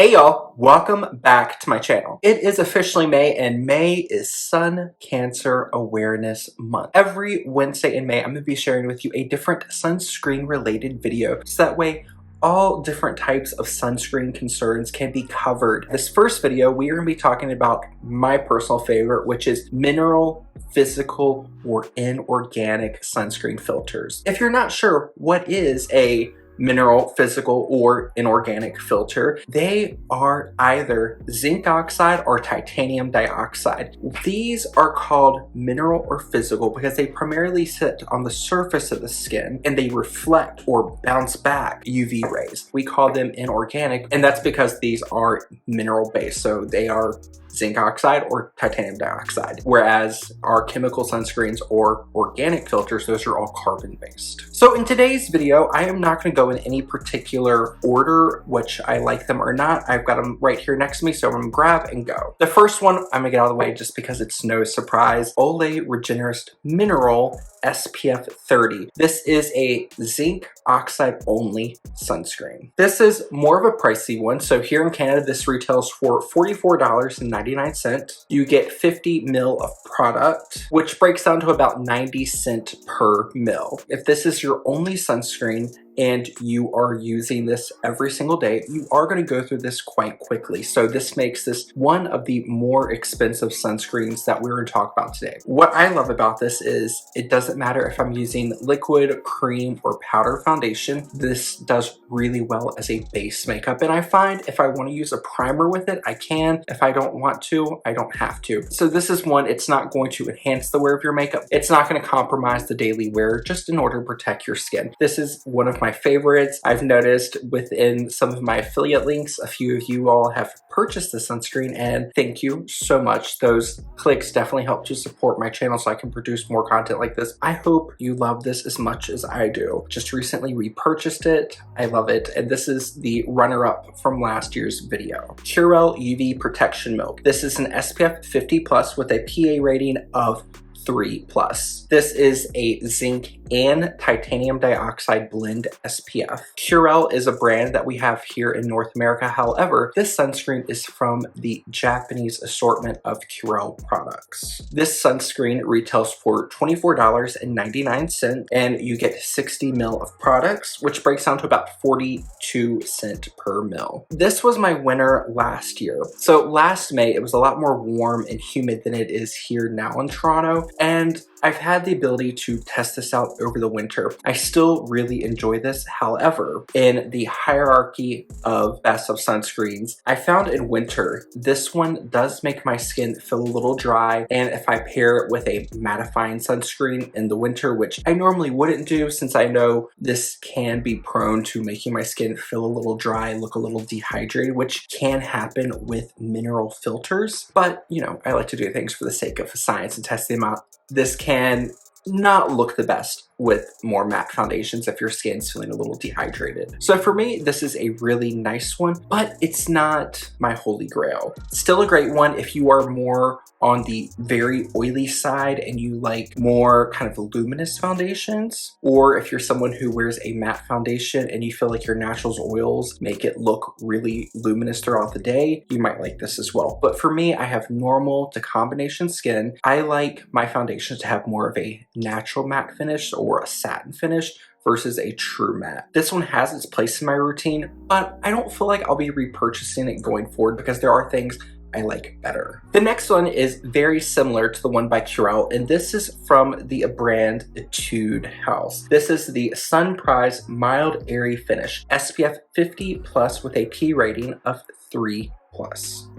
Hey y'all, welcome back to my channel. It is officially May and May is Sun Cancer Awareness Month. Every Wednesday in May, I'm going to be sharing with you a different sunscreen related video so that way all different types of sunscreen concerns can be covered. This first video, we are going to be talking about my personal favorite, which is mineral, physical, or inorganic sunscreen filters. If you're not sure what is a mineral, physical, or inorganic filter, they are either zinc oxide or titanium dioxide. These are called mineral or physical because they primarily sit on the surface of the skin and they reflect or bounce back UV rays. We call them inorganic, and that's because these are mineral based, so they are zinc oxide or titanium dioxide, whereas our chemical sunscreens or organic filters, those are all carbon based. So in today's video, I am not going to go in any particular order, which I like them or not. I've got them right here next to me, so I'm going to grab and go. The first one I'm going to get out of the way just because it's no surprise. Olay Regenerist Mineral SPF 30. This is a zinc oxide only sunscreen. This is more of a pricey one. So here in Canada, this retails for $44.99. You get 50 ml of product, which breaks down to about 90 cents per ml. If this is your only sunscreen and you are using this every single day, you are going to go through this quite quickly. So this makes this one of the more expensive sunscreens that we're going to talk about today. What I love about this is it doesn't matter if I'm using liquid, cream, or powder foundation. This does really well as a base makeup. And I find if I want to use a primer with it, I can. If I don't want to, I don't have to. So this is one, it's not going to enhance the wear of your makeup. It's not going to compromise the daily wear just in order to protect your skin. This is one of my favorites. I've noticed within some of my affiliate links, a few of you all have purchased the sunscreen, and thank you so much. Those clicks definitely help to support my channel so I can produce more content like this. I hope you love this as much as I do. Just recently repurchased it. I love it. And this is the runner-up from last year's video. Curel UV Protection Milk. This is an SPF 50 plus with a PA rating of 3+. This is a zinc and titanium dioxide blend SPF. Curel is a brand that we have here in North America. However, this sunscreen is from the Japanese assortment of Curel products. This sunscreen retails for $24.99 and you get 60 ml of products, which breaks down to about 42 cents per ml. This was my winner last year. So last May, it was a lot more warm and humid than it is here now in Toronto. And I've had the ability to test this out over the winter. I still really enjoy this. However, in the hierarchy of best of sunscreens, I found in winter, this one does make my skin feel a little dry. And if I pair it with a mattifying sunscreen in the winter, which I normally wouldn't do since I know this can be prone to making my skin feel a little dry, look a little dehydrated, which can happen with mineral filters. But, you know, I like to do things for the sake of science and test them out. This can not look the best with more matte foundations if your skin's feeling a little dehydrated. So for me, this is a really nice one, but it's not my holy grail. Still a great one if you are more on the very oily side and you like more kind of luminous foundations, or if you're someone who wears a matte foundation and you feel like your natural oils make it look really luminous throughout the day, you might like this as well. But for me, I have normal to combination skin. I like my foundations to have more of a natural matte finish or a satin finish versus a true matte. This one has its place in my routine, but I don't feel like I'll be repurchasing it going forward because there are things I like better. The next one is very similar to the one by Curel, and this is from the brand Etude house. This is the Sunprise Mild Airy Finish, SPF 50 plus with a P rating of 3+.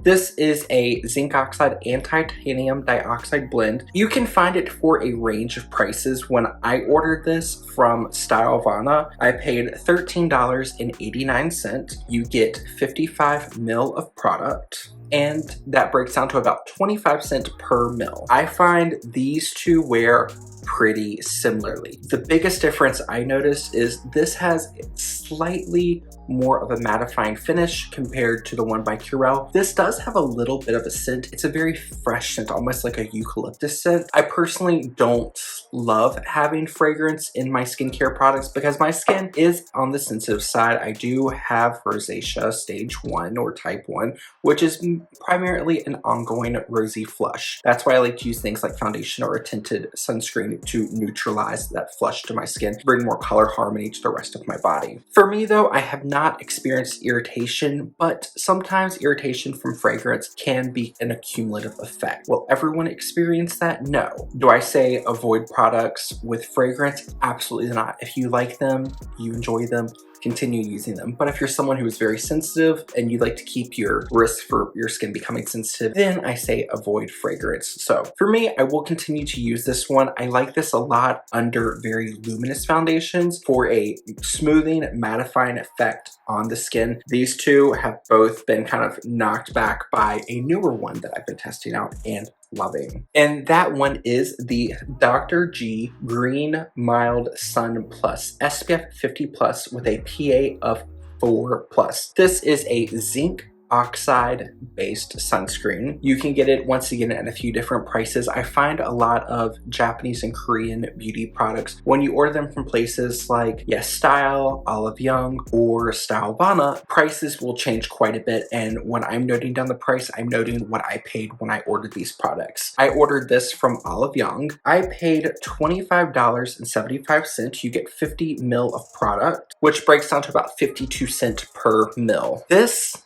This is a zinc oxide and titanium dioxide blend. You can find it for a range of prices. When I ordered this from Stylevana, I paid $13.89. You get 55 ml of product, and that breaks down to about 25 cents per ml. I find these two wear pretty similarly. The biggest difference I noticed is this has slightly more of a mattifying finish compared to the one by Curel. This does have a little bit of a scent. It's a very fresh scent, almost like a eucalyptus scent. I personally don't love having fragrance in my skincare products because my skin is on the sensitive side. I do have rosacea stage 1 or type 1, which is primarily an ongoing rosy flush. That's why I like to use things like foundation or a tinted sunscreen to neutralize that flush to my skin, to bring more color harmony to the rest of my body. For me though, I have not experienced irritation, but sometimes irritation from fragrance can be an accumulative effect. Will everyone experience that? No. Do I say avoid products with fragrance? Absolutely not. If you like them, you enjoy them, continue using them. But if you're someone who is very sensitive and you like to keep your risk for your skin becoming sensitive, then I say avoid fragrance. So for me, I will continue to use this one. I like this a lot under very luminous foundations for a smoothing, mattifying effect on the skin. These two have both been kind of knocked back by a newer one that I've been testing out and loving. And that one is the Dr. G Green Mild Sun Plus SPF 50 Plus with a PA of 4+. This is a zinc oxide based sunscreen. You can get it once again at a few different prices. I find a lot of Japanese and Korean beauty products, when you order them from places like Yes Style, Olive Young, or Stylevana, prices will change quite a bit. And when I'm noting down the price, I'm noting what I paid when I ordered these products. I ordered this from Olive Young. I paid $25.75. You get 50 ml of product, which breaks down to about 52 cents per ml. This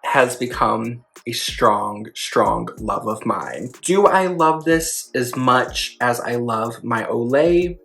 has become a strong love of mine. Do I love this as much as I love my Olay?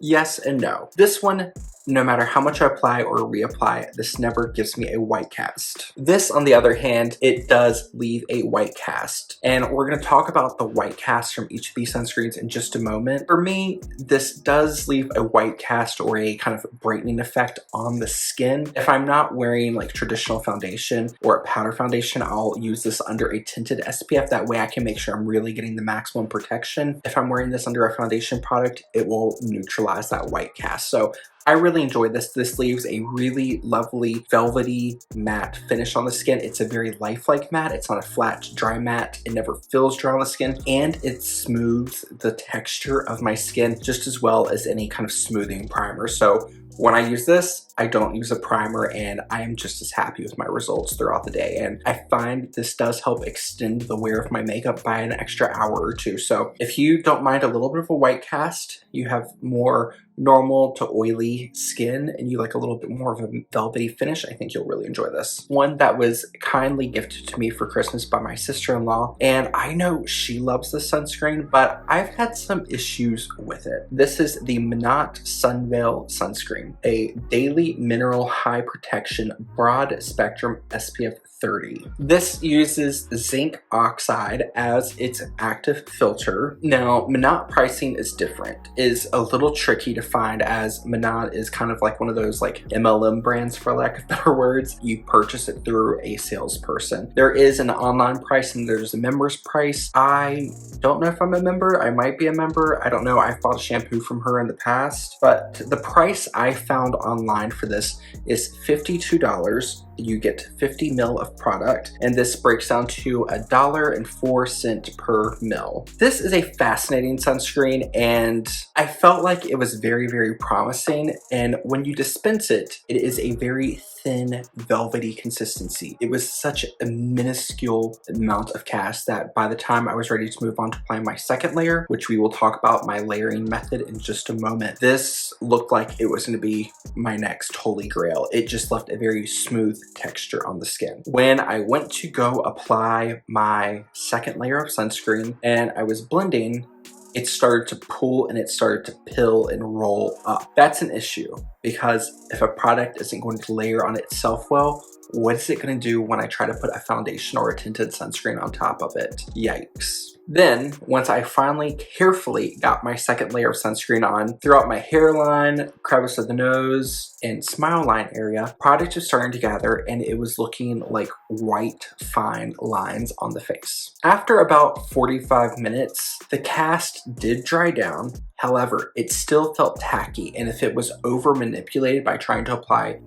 Yes and no. This one, no matter how much I apply or reapply, this never gives me a white cast. This, on the other hand, it does leave a white cast. And we're gonna talk about the white cast from each of these sunscreens in just a moment. For me, this does leave a white cast or a kind of brightening effect on the skin. If I'm not wearing like traditional foundation or a powder foundation, I'll use this under a tinted SPF. That way I can make sure I'm really getting the maximum protection. If I'm wearing this under a foundation product, it will neutralize that white cast. So I really enjoyed this. This leaves a really lovely velvety matte finish on the skin. It's a very lifelike matte. It's not a flat, dry matte. It never feels dry on the skin, and it smooths the texture of my skin just as well as any kind of smoothing primer. So when I use this, I don't use a primer, and I am just as happy with my results throughout the day. And I find this does help extend the wear of my makeup by an extra hour or two. So if you don't mind a little bit of a white cast, you have more normal to oily skin, and you like a little bit more of a velvety finish, I think you'll really enjoy this. One that was kindly gifted to me for Christmas by my sister-in-law, and I know she loves this sunscreen, but I've had some issues with it. This is the Monat Sunveil Sunscreen, a daily mineral high protection broad spectrum SPF 30. This uses zinc oxide as its active filter. Now, Monat pricing is different, is a little tricky to find, as Monat is kind of like one of those like MLM brands, for lack of better words. You purchase it through a salesperson. There is an online price and there's a member's price. I don't know if I'm a member. I might be a member. I don't know. I've bought shampoo from her in the past, but the price I found online for this is $52. You get 50 ml of product, and this breaks down to $1.04 per ml. This is a fascinating sunscreen, and I felt like it was very promising. And when you dispense it, it is a very thin, velvety consistency. It was such a minuscule amount of cast that by the time I was ready to move on to apply my second layer, which we will talk about my layering method in just a moment, this looked like it was going to be my next holy grail. It just left a very smooth texture on the skin. When I went to go apply my second layer of sunscreen and I was blending, it started to pull and it started to pill and roll up. That's an issue, because if a product isn't going to layer on itself well, what is it going to do when I try to put a foundation or a tinted sunscreen on top of it? Yikes. Then, once I finally carefully got my second layer of sunscreen on, throughout my hairline, crevice of the nose, and smile line area, product was starting to gather and it was looking like white, fine lines on the face. After about 45 minutes, the cast did dry down. However, it still felt tacky, and if it was over manipulated by trying to apply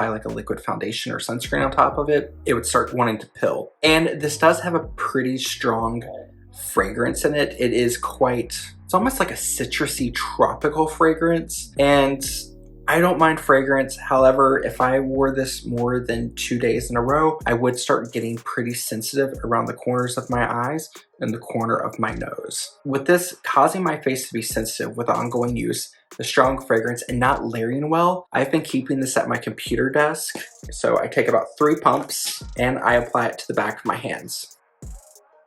like a liquid foundation or sunscreen on top of it, it would start wanting to pill. And this does have a pretty strong fragrance in it. It's almost like a citrusy tropical fragrance, and I don't mind fragrance. However, if I wore this more than 2 days in a row, I would start getting pretty sensitive around the corners of my eyes and the corner of my nose. With this causing my face to be sensitive with ongoing use, the strong fragrance, and not layering well, I've been keeping this at my computer desk. So I take about 3 pumps and I apply it to the back of my hands.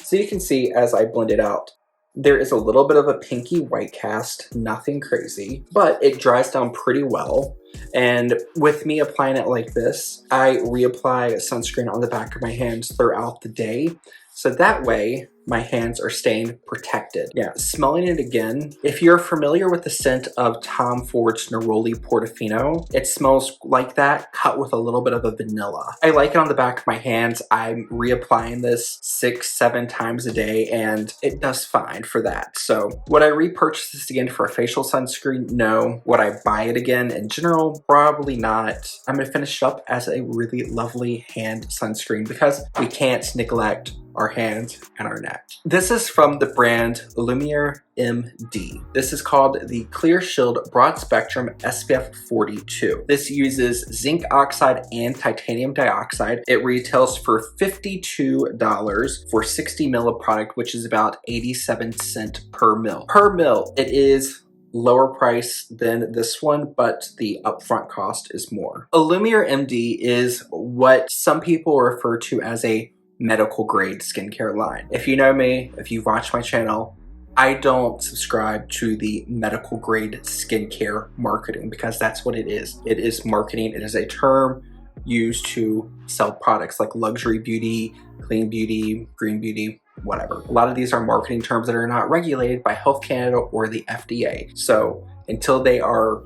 So you can see as I blend it out, there is a little bit of a pinky white cast, nothing crazy, but it dries down pretty well. And with me applying it like this, I reapply sunscreen on the back of my hands throughout the day. So that way, my hands are staying protected. Yeah, smelling it again. If you're familiar with the scent of Tom Ford's Neroli Portofino, it smells like that, cut with a little bit of a vanilla. I like it on the back of my hands. I'm reapplying this 6-7 times a day, and it does fine for that. So would I repurchase this again for a facial sunscreen? No. Would I buy it again in general? Probably not. I'm gonna finish it up as a really lovely hand sunscreen because we can't neglect our hands and our neck. This is from the brand Alumier MD. This is called the Clear Shield Broad Spectrum SPF 42. This uses zinc oxide and titanium dioxide. It retails for $52 for 60 ml of product, which is about 87 cents per mil. Per mil, it is lower price than this one, but the upfront cost is more. Alumier MD is what some people refer to as a medical grade skincare line. If you know me, if you've watched my channel, I don't subscribe to the medical grade skincare marketing because that's what it is. It is marketing. It is a term used to sell products like luxury beauty, clean beauty, green beauty, whatever. A lot of these are marketing terms that are not regulated by Health Canada or the FDA. So until they are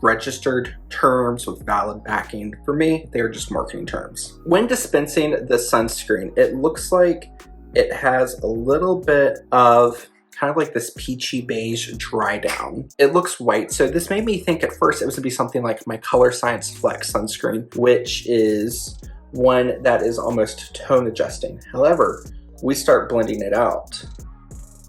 registered terms with valid backing, for me, they are just marketing terms. When dispensing the sunscreen, it looks like it has a little bit of kind of like this peachy beige dry down. It looks white, so this made me think at first it was gonna be something like my Color Science Flex sunscreen, which is one that is almost tone adjusting. However, we start blending it out.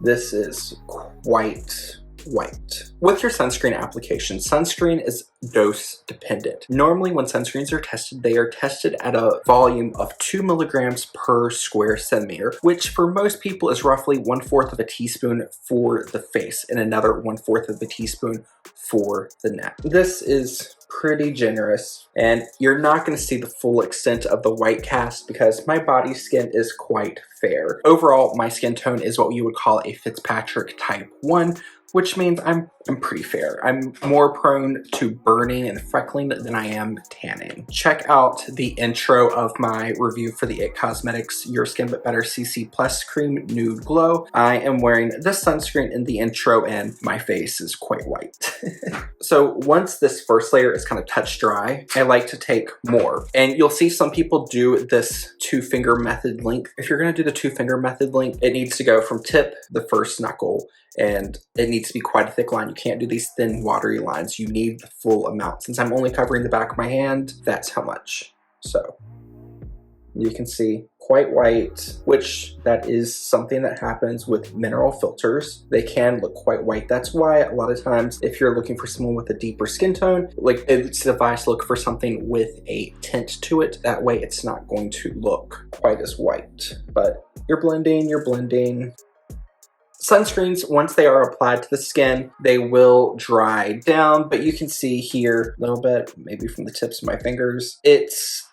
This is quite white. With your sunscreen application, sunscreen is dose dependent. Normally when sunscreens are tested, they are tested at a volume of 2 milligrams per square centimeter, which for most people is roughly 1/4 of a teaspoon for the face and another 1/4 of a teaspoon for the neck. This is pretty generous, and you're not going to see the full extent of the white cast because my body skin is quite fair. Overall, my skin tone is what you would call a Fitzpatrick type 1, which means I'm pretty fair. I'm more prone to burning and freckling than I am tanning. Check out the intro of my review for the IT Cosmetics Your Skin But Better CC Plus Cream Nude Glow. I am wearing this sunscreen in the intro and my face is quite white. So once this first layer is kind of touch dry, I like to take more. And you'll see some people do this 2-finger method length. If you're gonna do the 2-finger method length, it needs to go from tip, the first knuckle, and it needs to be quite a thick line. You can't do these thin, watery lines. You need the full amount. Since I'm only covering the back of my hand, that's how much. So you can see quite white, which that is something that happens with mineral filters. They can look quite white. That's why a lot of times if you're looking for someone with a deeper skin tone, like it's advised to look for something with a tint to it. That way it's not going to look quite as white. But you're blending. Sunscreens, once they are applied to the skin, they will dry down, but you can see here a little bit, maybe from the tips of my fingers,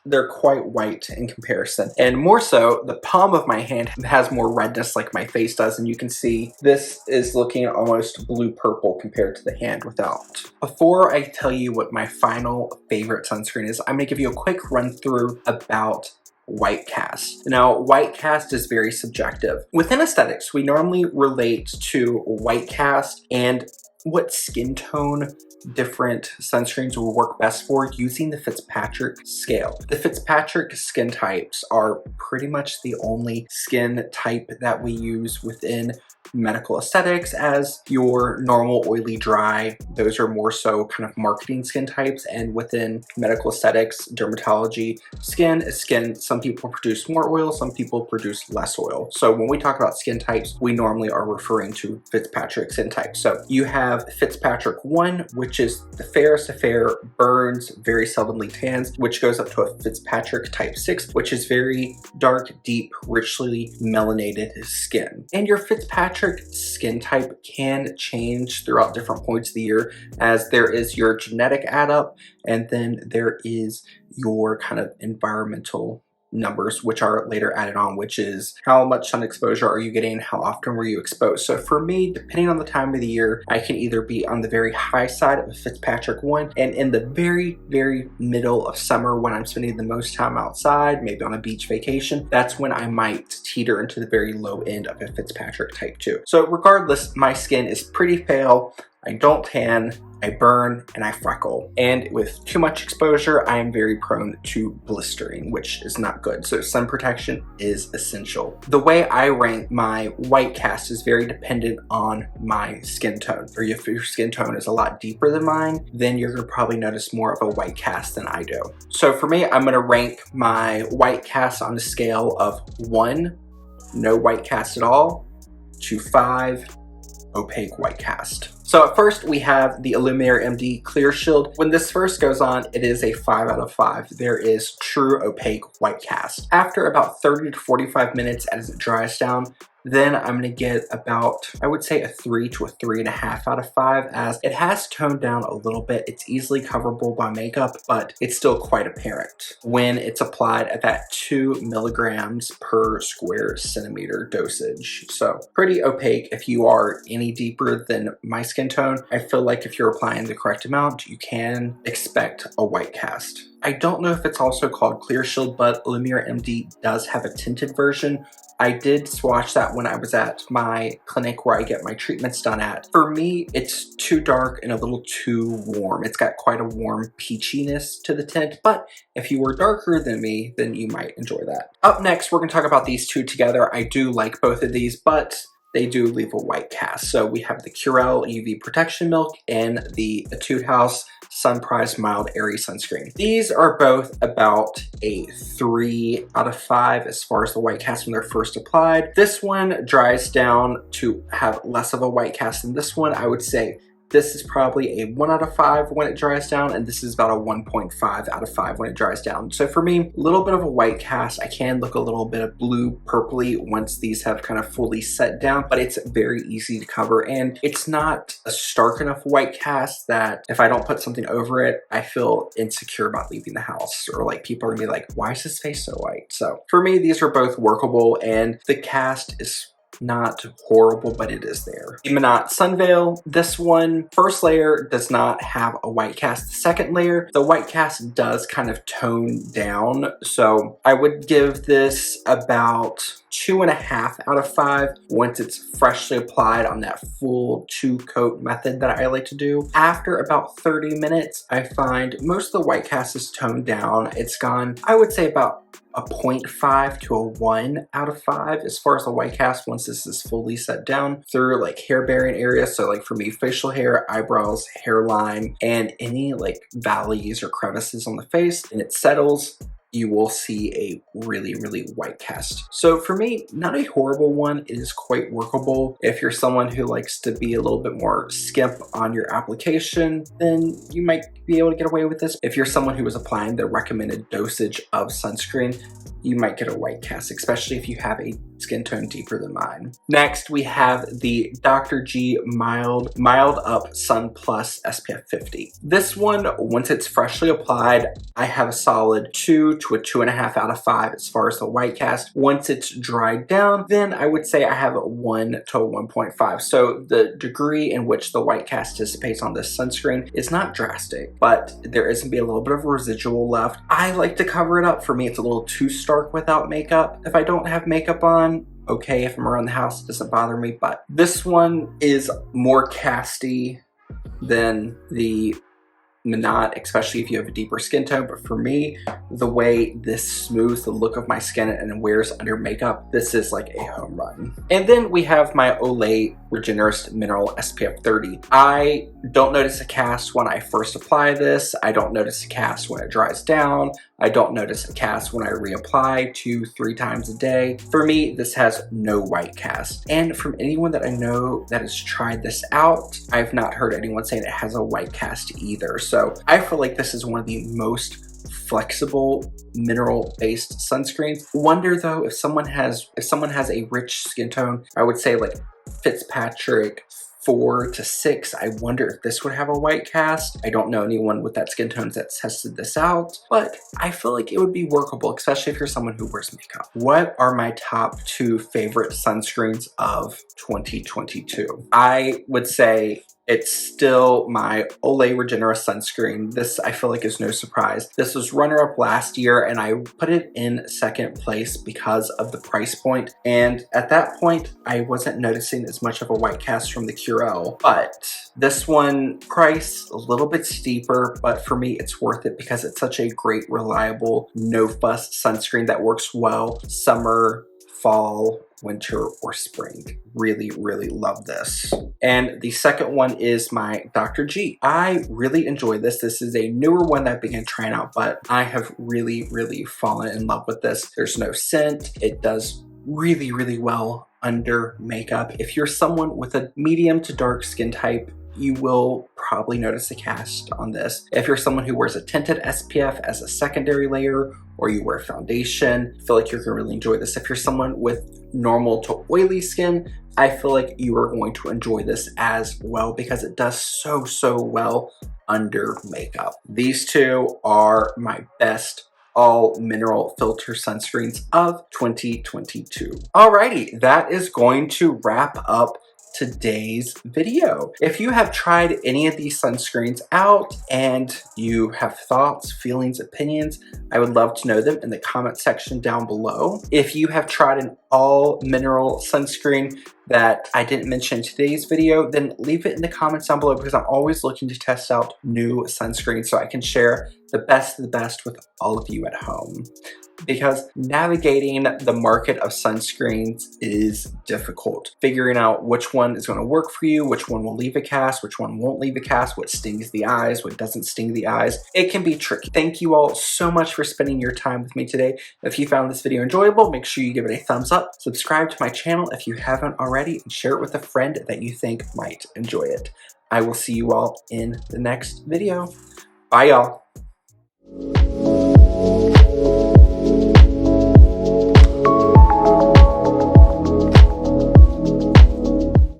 they're quite white in comparison. And more so, the palm of my hand has more redness like my face does, and you can see this is looking almost blue-purple compared to the hand without. Before I tell you what my final favorite sunscreen is, I'm gonna give you a quick run through about white cast. Now, white cast is very subjective. Within aesthetics, we normally relate to white cast and what skin tone different sunscreens will work best for using the Fitzpatrick scale. The Fitzpatrick skin types are pretty much the only skin type that we use within medical aesthetics. As your normal oily dry, those are more so kind of marketing skin types, and within medical aesthetics, dermatology, skin is skin. Some people produce more oil, some people produce less oil. So when we talk about skin types, we normally are referring to Fitzpatrick skin types. So you have Fitzpatrick 1, which is the fairest of fair, burns, very seldomly tans, which goes up to a Fitzpatrick type 6, which is very dark, deep, richly melanated skin. And your Fitzpatrick skin type can change throughout different points of the year, as there is your genetic add up, and then there is your kind of environmental numbers, which are later added on, which is how much sun exposure are you getting, how often were you exposed. So for me, depending on the time of the year, I can either be on the very high side of a Fitzpatrick 1, and in the very, very middle of summer when I'm spending the most time outside, maybe on a beach vacation, that's when I might teeter into the very low end of a Fitzpatrick type 2. So regardless, my skin is pretty pale. I don't tan, I burn, and I freckle. And with too much exposure, I am very prone to blistering, which is not good. So sun protection is essential. The way I rank my white cast is very dependent on my skin tone. Or if your skin tone is a lot deeper than mine, then you're gonna probably notice more of a white cast than I do. So for me, I'm gonna rank my white cast on a scale of 1, no white cast at all, to 5, opaque white cast. So at first we have the Alumier MD Clear Shield. When this first goes on, it is a 5 out of 5. There is true opaque white cast. After about 30 to 45 minutes as it dries down, then I'm gonna get about, I would say, a 3 to a 3.5 out of 5, as it has toned down a little bit. It's easily coverable by makeup, but it's still quite apparent when it's applied at that 2 milligrams per square centimeter dosage. So pretty opaque. If you are any deeper than my skin tone, I feel like if you're applying the correct amount, you can expect a white cast. I don't know if it's also called Clear Shield, but Alumier MD does have a tinted version. I did swatch that when I was at my clinic where I get my treatments done at. For me, it's too dark and a little too warm. It's got quite a warm peachiness to the tint, but if you were darker than me, then you might enjoy that. Up next, we're gonna talk about these two together. I do like both of these, but they do leave a white cast. So we have the Curel UV Protection Milk and the Etude House Sunprise Mild Airy Sunscreen. These are both about a 3 out of 5 as far as the white cast when they're first applied. This one dries down to have less of a white cast than this one. I would say this is probably a 1 out of 5 when it dries down, and this is about a 1.5 out of 5 when it dries down. So for me, a little bit of a white cast. I can look a little bit of blue purpley once these have kind of fully set down, but it's very easy to cover, and it's not a stark enough white cast that if I don't put something over it, I feel insecure about leaving the house, or like people are gonna be like, why is his face so white? So for me, these are both workable, and the cast is not horrible, but it is there. The Monat Sun Veil, this one, first layer does not have a white cast. The second layer, the white cast does kind of tone down. So I would give this about 2.5 out of 5 once it's freshly applied on that full 2-coat method that I like to do. After about 30 minutes, I find most of the white cast is toned down. It's gone, I would say, about a 0.5 to a 1 out of 5 as far as the white cast once this is fully set down through like hair bearing areas. So like for me, facial hair, eyebrows, hairline, and any like valleys or crevices on the face, and it settles, you will see a really, really white cast. So for me, not a horrible one. It is quite workable. If you're someone who likes to be a little bit more skimp on your application, then you might be able to get away with this. If you're someone who is applying the recommended dosage of sunscreen, you might get a white cast, especially if you have a skin tone deeper than mine. Next, we have the Dr. G Mild Up Sun Plus SPF 50. This one, once it's freshly applied, I have a solid 2 to a 2.5 out of 5 as far as the white cast. Once it's dried down, then I would say I have a 1 to a 1.5. So the degree in which the white cast dissipates on this sunscreen is not drastic, but there is gonna be a little bit of residual left. I like to cover it up. For me, it's a little too stark without makeup. If I don't have makeup on, okay, if I'm around the house, it doesn't bother me, but this one is more casty than the Monat, especially if you have a deeper skin tone. But for me, the way this smooths the look of my skin and wears under makeup, this is like a home run. And then we have my Olay Regenerist Mineral SPF 30. I don't notice a cast when I first apply this. I don't notice a cast when it dries down. I don't notice a cast when I reapply 2-3 times a day. For me, this has no white cast. And from anyone that I know that has tried this out, I've not heard anyone say that it has a white cast either. So I feel like this is one of the most flexible mineral-based sunscreens. Wonder though, if someone has a rich skin tone, I would say like Fitzpatrick 4 to 6, I wonder if this would have a white cast. I don't know anyone with that skin tone that's tested this out, but I feel like it would be workable, especially if you're someone who wears makeup. What are my top 2 favorite sunscreens of 2022? I would say it's still my Olay Regenerist sunscreen. This, I feel like, is no surprise. This was runner-up last year, and I put it in second place because of the price point. And at that point, I wasn't noticing as much of a white cast from the Curel. But this one, price a little bit steeper, but for me, it's worth it because it's such a great, reliable, no-fuss sunscreen that works well summer, fall, winter, or spring. Really, really love this. And the second one is my Dr. G. I really enjoy this. This is a newer one that I began trying out, but I have really, really fallen in love with this. There's no scent. It does really, really well under makeup. If you're someone with a medium to dark skin type, you will probably notice a cast on this. If you're someone who wears a tinted SPF as a secondary layer, or you wear foundation, I feel like you're gonna really enjoy this. If you're someone with normal to oily skin, I feel like you are going to enjoy this as well because it does so well under makeup. These two are my best all mineral filter sunscreens of 2022. Alrighty, that is going to wrap up today's video. If you have tried any of these sunscreens out and you have thoughts, feelings, opinions, I would love to know them in the comment section down below. If you have tried an all mineral sunscreen that I didn't mention in today's video, then leave it in the comments down below because I'm always looking to test out new sunscreens so I can share the best of the best with all of you at home. Because navigating the market of sunscreens is difficult. Figuring out which one is going to work for you, which one will leave a cast, which one won't leave a cast, what stings the eyes, what doesn't sting the eyes. It can be tricky. Thank you all so much for spending your time with me today. If you found this video enjoyable, make sure you give it a thumbs up, subscribe to my channel if you haven't already, and share it with a friend that you think might enjoy it. I will see you all in the next video. Bye, y'all.